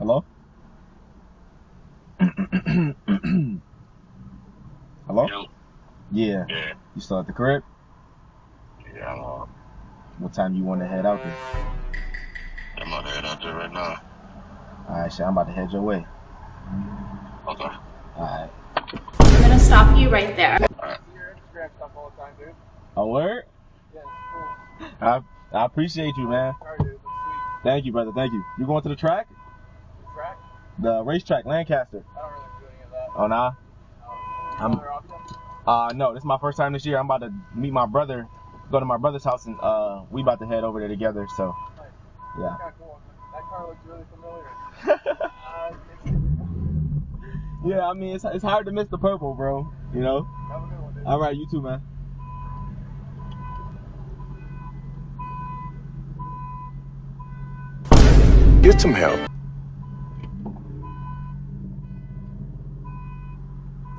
Hello? Hello? Yo, Yeah. yeah, You still at the crib? yeah, What time you want to head out there? I'm about to head out there right now. Alright, shit, I'm about to head your way. Okay. Alright. I'm gonna stop you right there. Alright. Your Instagram stuff all the time, dude. A word? Yeah, it's cool. I appreciate you, man. Alright, dude. Looks sweet. Thank you, brother. Thank you. You going to the track? The track? The racetrack, Lancaster. I don't really do any of that. Oh, nah? I'm there often? No, this is my first time this year. I'm about to meet my brother, go to my brother's house, and we about to head over there together, so, Nice. yeah. Kinda cool. That car looks really familiar. Yeah, I mean, it's hard to miss the purple, bro, you know? Have a good one, dude. All right, you too, man. Get some help.